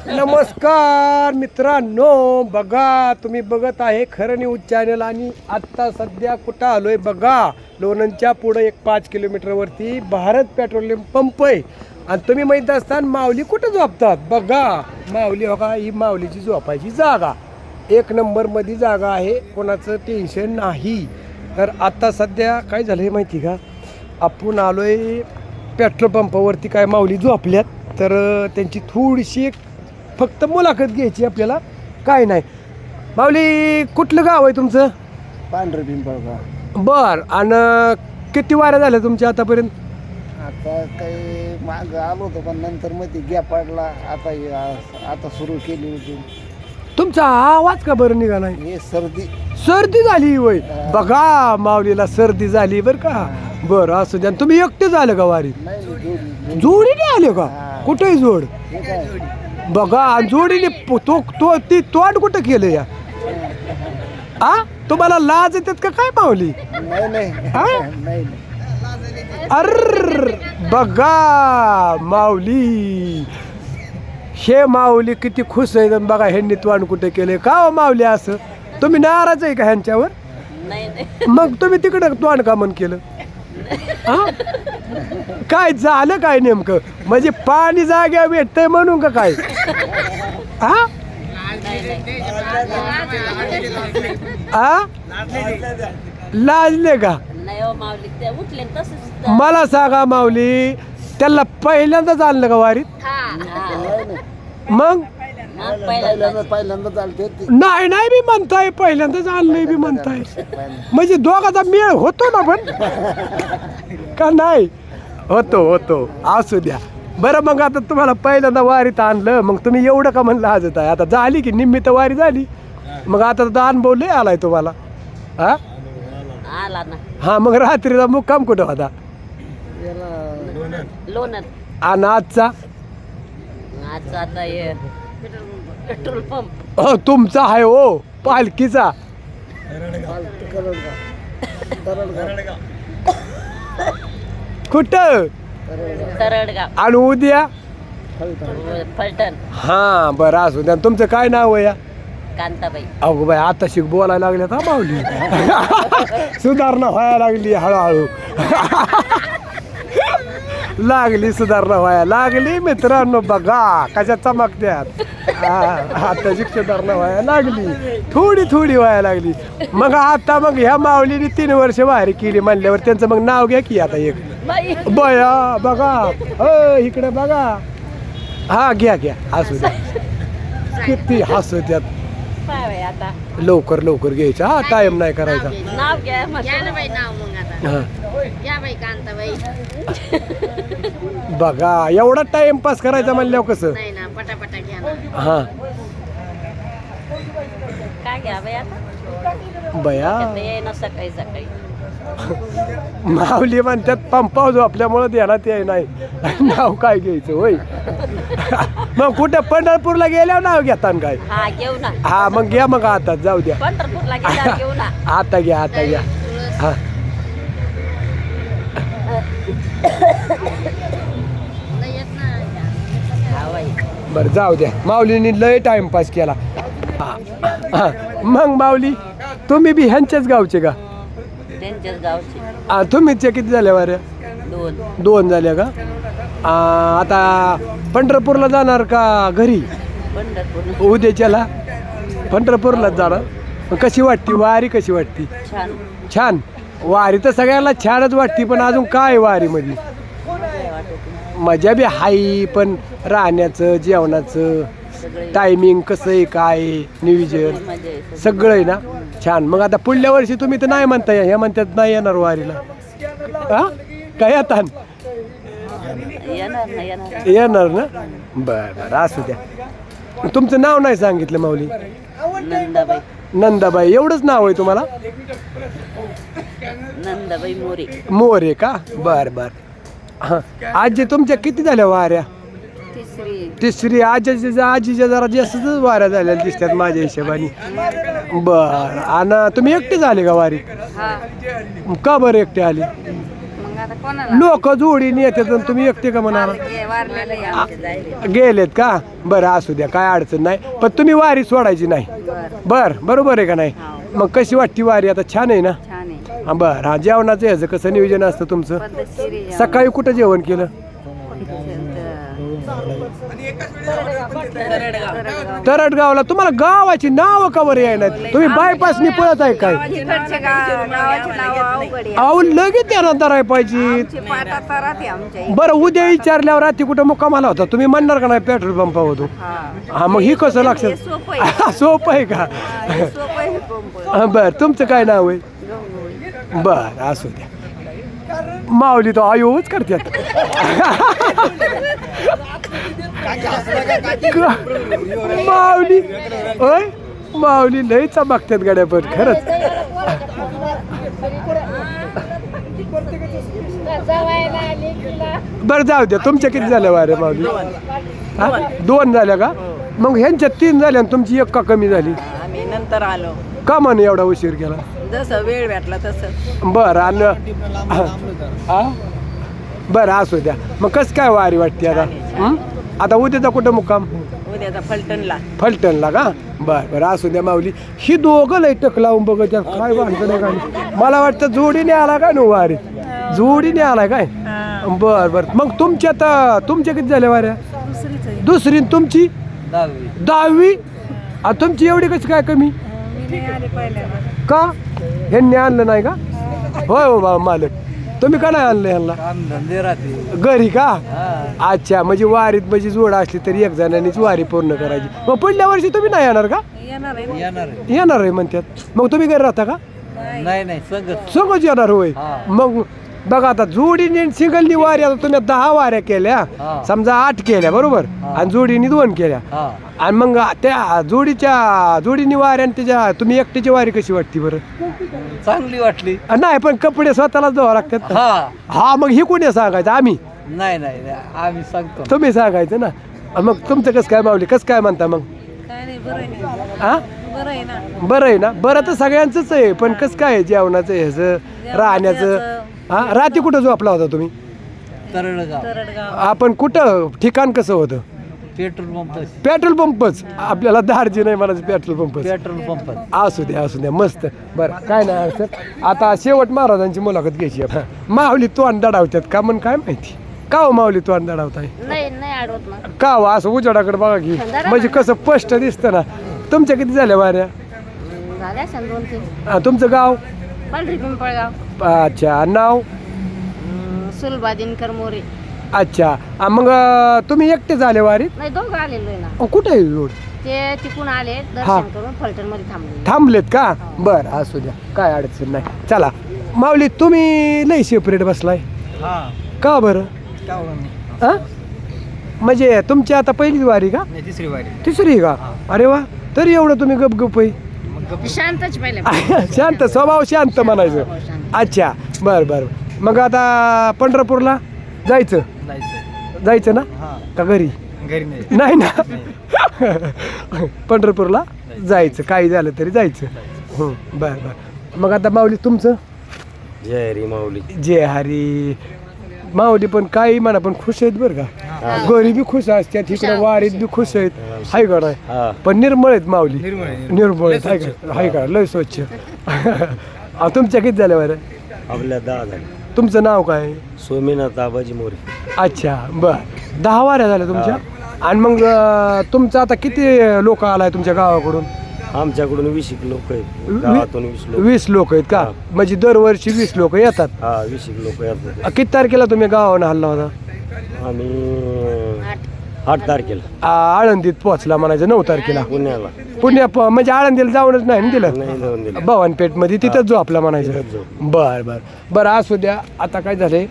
नमस्कार मित्रांनो, बघा तुम्ही बघत आहे खरं न्यूज चॅनल आणि आत्ता सध्या कुठं आलोय बघा. लोणंदच्या पुढे एक 5 किलोमीटरवरती भारत पेट्रोलियम पंप आहे आणि तुम्ही माहीत असताना माऊली कुठं झोपतात बघा. माऊली हो का, ही माऊलीची झोपायची जागा 1 नंबरमध्ये जागा आहे, कोणाचं टेन्शन नाही. तर आत्ता सध्या काय झालं आहे माहिती का, आपण आलोय पेट्रोल पंपावरती. काय माऊली झोपल्यात, तर त्यांची थोडीशी एक फक्त मुलाखत घ्यायची आपल्याला, काय नाही. माऊली कुठलं गाव आहे तुमचं? पांढरं पिंपळगाव. बर, आणि किती वाऱ्या झाल्या तुमच्या आतापर्यंत? आता काही माग आलो होतो पण नंतर मध्ये गॅप पडला. आता सुरू केली होती. तुमचा आवाज का बरं निघा नाही? हे सर्दी झाली वय बघा, माऊलीला सर्दी झाली बरं का. बरं असू द्या. तुम्ही एकटे झालं का वारी? नाही जोडीने आले का? कुठेही जोड बघा. आणि जोडीने ती तोंड कुठं केलं या? आ तुम्हाला लाज येतात का काय माऊली? नाही. अर बघा माऊली, हे माऊली किती खुश आहे बघा. ह्यांनी तोंड कुठे केले का हो माऊली? असं तुम्ही नाराज आहे का ह्यांच्यावर? मग तुम्ही तिकडं तोंड का मन केलं? काय झालं काय नेमकं? म्हणजे पाणी जाग्या भेटतंय म्हणून का काय? हा लाजले का? मला सांगा माऊली, त्याला पहिल्यांदाच आणलं का वारीत? मग पहिल्यांदा चालते. नाही बी म्हणताय, पहिल्यांदाच आणलंय बी म्हणताय. म्हणजे दोघाचा मेळ होतो ना पण का नाही? होतो असू द्या. बरं, मग आता तुम्हाला पहिल्यांदा वारीत आणलं, मग तुम्ही एवढं का म्हणलं लाजत आहे? आता झाली की निमित्त वारी झाली, मग आता तर अनुभव लय आलाय तुम्हाला. हा मग रात्रीचा मुक्काम कुठं होता? लोणंद. आणि आजचा आता पेट्रोल पंप तुमचा आहे हो, पालखीचा. कुठं? तरडगाव आणि उद्या फलटण. हा बरं असू द्या. तुमचं काय नाव आहे या? कांताबाई. अगो बाई, आता शिक बोलायला लागल्यात हा माऊली. सुधारणा व्हायला लागली हळूहळू. सुधारणा व्हायला लागली मित्रांनो. बघा कशा चमकत्यात. आता सुधारणा व्हायला लागली, थोडी व्हायला लागली. मग आता मग ह्या माऊलीने 3 वर्ष वारी केली म्हणल्यावर त्यांचं मग नाव घ्या की आता एक. बया बघा, इकडे बघा. हा घ्या असू द्या. किती हसू त्यात. आता लवकर घ्यायचं, हा टाइम नाही करायचा. नाव घ्या नाव. मग आता हा बाई कांताबाई. बघा, एवढा टाइमपास करायचा म्हणल्यावर कसं? नाही ना, पटापटा घ्या ना. हा काय घ्या बाई आता? बया ना सकाळी माऊली म्हणतात पंपाव जो आपल्यामुळं देण्यात याय नाही. नाव काय घ्यायचं होय? मग कुठे पंढरपूरला गेल्यावर नाव घेता काय? हा घेऊ ना. हा मग घ्या, मग आता जाऊ द्या. पंढरपूरला गेल्यावर घेऊ ना. आता घ्या हा. बरं जाऊ द्या. माऊलीने लय टाइमपास केला. मग माऊली, तुम्ही बी ह्यांच्याच गावचे का? त्यांच्याच गावची. तुम्हीच किती झाल्या वाऱ्या? 2 झाल्या का? आता पंढरपूरला जाणार का घरी? पंढरपूर उद्याच्याला पंढरपूरलाच जाणार. कशी वाटती वारी? कशी वाटती? छान. वारी तर सगळ्याला छानच वाटती, पण अजून काय वारीमध्ये मजा बी हाय, पण राहण्याचं जेवणाचं टायमिंग कसं आहे, काय नियोजन सगळं आहे ना छान. मग आता पुढल्या वर्षी तुम्ही तर नाही म्हणताय, हे म्हणतात नाही येणार वारीला. काय आता येणार ना? बरं असू द्या. तुमचं नाव नाही सांगितलं माऊली? नंदाबाई. एवढंच नाव आहे तुम्हाला? नंदाबाई मोरे का? बर. हा आजी तुमच्या किती झाल्या वाऱ्या? तिसरी. आजीच्या जरा जास्तच वाऱ्या झाल्या दिसतात माझ्या हिशोबाने. बर. आणि तुम्ही एकटे झाले का वारी? का बरं एकटे आले? मग आता लोक जोडीने येतात आणि तुम्ही एकटे का म्हणाला वारलेले आमचे जायले. गेलेत का बरं असू द्या काय अडचण नाही पण तुम्ही वारी सोडायची नाही बरोबर आहे का नाही मग कशी वाटती वारी आता छान आहे ना छान आहे. हा बरं हा जेवणाचं ह्याचं कसं नियोजन असतं तुमचं पद्धतशीर आहे. सकाळी कुठं जेवण केलं तरडगावला तुम्हाला गावाची नाव कवर यायला तुम्ही बायपासनी पळत आहे काय तिकडचे गावाचे नाव अवघड आहे. अहो लगेच त्यांना धराय पाहिजे आमची पाटा तरात आहे आमच्या इथे. बरं उद्या विचारल्यावर रात्री कुठं मुक्कामाला होता तुम्ही म्हणणार का नाही पेट्रोल पंप होतो हा. हा मग ही कसं हे लक्षात सोपं आहे. सोपं आहे का हे सोपं आहे पंप. हा, बरं तुमचं काय नाव आहे गंगोळी. बरं असू द्या माऊली तो आयोच करतात माऊली होय माऊली लई चमकतात गाड्या पण खरंच बरं जाऊ द्या तुमच्या किती झाल्या वारे माऊली हा 2 झाल्या का मग ह्यांच्या 3 झाल्या आणि तुमची 1 का कमी झाली आम्ही नंतर आलो का म्हणे एवढा उशीर केला जसं वेळ भेटला तसं. बरं आणि हा बरं असू द्या मग कसं काय वारी वाटते आता हं? आता उद्याचा कुठं मुक्काम उद्याचा फलटणला. फलटणला का बरं बरं असू द्या माऊली ही दोघं लई टक लावून बघत त्यात काय भानगड आहे काय मला वाटतं जोडीने आला काय नो वारी जोडीने आलाय काय बरं बरं मग तुमच्या किती झाल्या वाऱ्या दुसरी आणि तुमची 10वी तुमची एवढी कशी काय कमी का ह्यांनी आणलं नाही का होय हो बाबा मालक तुम्ही का नाही आणलं ह्यांना घरी का अच्छा म्हणजे वारीत म्हणजे जोड असली तरी 1 जणांनीच वारी पूर्ण करायची मग पुढल्या वर्षी तुम्ही नाही येणार का येणार आहे म्हणतात मग तुम्ही घरी राहता का नाही सगळंच येणार होय मग बघा आता जोडीने सिंगलनी वारी आता तुम्ही 10 वाऱ्या केल्या समजा 8 केल्या बरोबर आणि जोडीने 2 केल्या आणि मग त्या जोडीनी वारी आणि त्याच्या तुम्ही एकट्याची वारी कशी वाटते बरं चांगली वाटली नाही पण कपडे स्वतःलाच धुवा लागतात हा मग हे कोणी सांगायचं आम्ही नाही आम्ही सांगतो तुम्ही सांगायचं ना मग तुमचं कसं काय माऊली कसं काय म्हणता मग हा बरं आहे ना बरं तर सगळ्यांचंच आहे पण कसं काय जेवणाचं ह्याचं राहण्याचं हा रात्री कुठं झोपला होता तुम्ही तरडगाव आपण कुठं ठिकाण कसं होतं पेट्रोल पंपच आपल्याला दार्जी नाही म्हणायचं पेट्रोल पंप असू द्या मस्त बरं काय नाही सर आता शेवट महाराजांची मुलाखत घ्यायची आपण माऊली तोंड दडावतात का म्हण काय माहिती का हो माऊली तोंड दडावताय नाही आडवत ना. का हो असं उजाडाकडे बघा की म्हणजे कसं स्पष्ट दिसतं ना तुमच्या किती झाल्या वाऱ्या झाल्या सण 2-3. तुमचं गाव पांढरी पिंपळगाव. अच्छा नाव सुलभा दिनकर मोरे. अच्छा मग तुम्ही एकटे झाले वारीत नाही दोघं आलेलो आहे ना. कुठे आहे रोड ते तिकून आले दर्शन करून फलटण मध्ये थांबले. थांबलेत का बरं असू द्या काय अडचण नाही चला माऊली तुम्ही लई सेपरेट बसलाय का बरं हा म्हणजे तुमची आता पहिलीच वारी का तिसरी का अरे वा तरी एवढं तुम्ही गपगप आहे शांतच पाहिलं. शांत स्वभाव शांत म्हणायचं अच्छा बरं मग आता पंढरपूरला जायचं ना का घरी नाही ना पंढरपूरला जायचं काही झालं तरी जायचं बरं मग आता माऊली तुमचं जय हरी माऊली जय हरी माऊली पण काही म्हणा पण खुश आहेत बरं का घरी बी खुश असतात तिकडे वारीत बी खुश आहेत हाय का नाही पण निर्मळ आहेत माऊली निर्मळ आहेत हाय का लय स्वच्छ तुमच्या किती झाल्या बरं आपल्या 10 झाले तुमचं नाव काय सोमीनाथ आबाजी मोरे अच्छा बर 10 वाऱ्या झाल्या तुमच्या आणि मग तुमचं आता किती लोक आलाय तुमच्या गावाकडून आमच्याकडून 20 लोक आहेत गावातून 20 लोक 20 लोक आहेत का म्हणजे दरवर्षी 20 लोक येतात 20 लोक येतात किती तारखेला तुम्ही गावानं हल्ला होता आम्ही 8 तारखेला आळंदीत पोहोचला म्हणायचं 9 तारखेला पुण्याला म्हणजे आळंदीला जाऊनच नाही ना दिलं नाही जाऊन दिलं भवानपेठ मध्ये तिथंच जो आपला म्हणायचं बरं असू द्या आता काय झालंय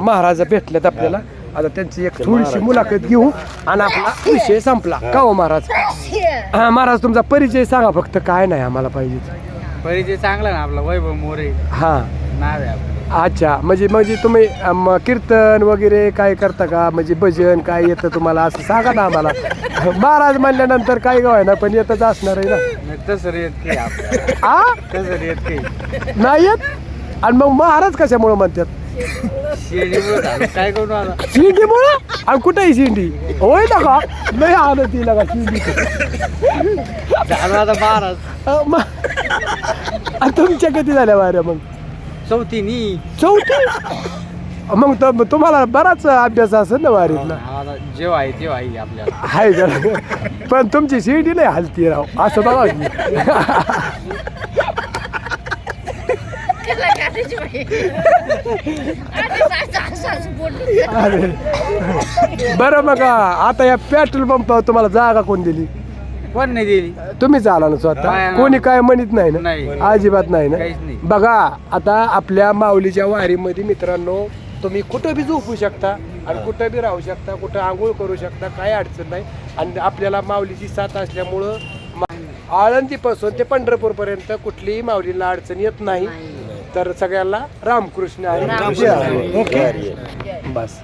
महाराज भेटलेत आपल्याला आता त्यांची एक थोडीशी मुलाखत घेऊ आणि आपला विषय संपला का हो महाराज महाराज तुमचा परिचय सांगा फक्त काय नाही आम्हाला पाहिजे परिचय चांगला ना आपला वैभव मोरे हा नाव आहे आपलं. अच्छा म्हणजे तुम्ही कीर्तन वगैरे काय करता का म्हणजे भजन काय येतं तुम्हाला असं सांगा ना आम्हाला महाराज म्हणल्यानंतर काय गाव आहे ना पण येतच असणार आहे ना तसं येत काही आ तसं येत काही नाही येत आणि मग महाराज कशामुळे म्हणतात काय करू आता शिंडीमुळं आणि कुठेही शिंडी होय ना का नाही आलं तिला का शिंडी झालं आता 12 तुमच्या किती झाल्या वाऱ्या मग चौथीनी चौथी मग तुम्हाला बराच अभ्यास असेल ना वारीतला आता जेव्हा आहे तेव्हा आहे आपल्याला हाय जरा पण तुमची शिर्डी नाही हलती राव असं बघा की. अरे. बरं मग आता या पेट्रोल पंप तुम्हाला जागा कोण दिली कोण नाही दिली तुम्हीच आला ना स्वतः नाही. कोणी काय म्हणत नाही ना नाही. अजिबात नाही काहीच ना नाही. बघा आता आपल्या माऊलीच्या वारीमध्ये मित्रांनो तुम्ही कुठं बी झोपू शकता आणि कुठं बी राहू शकता कुठं आंघोळ करू शकता काही अडचण नाही आणि आपल्याला माऊलीची साथ असल्यामुळं आळंदीपासून ते पंढरपूर पर्यंत कुठलीही माऊलीला अडचण येत नाही तर सगळ्यांना रामकृष्ण आहे रामकृष्ण ओके बस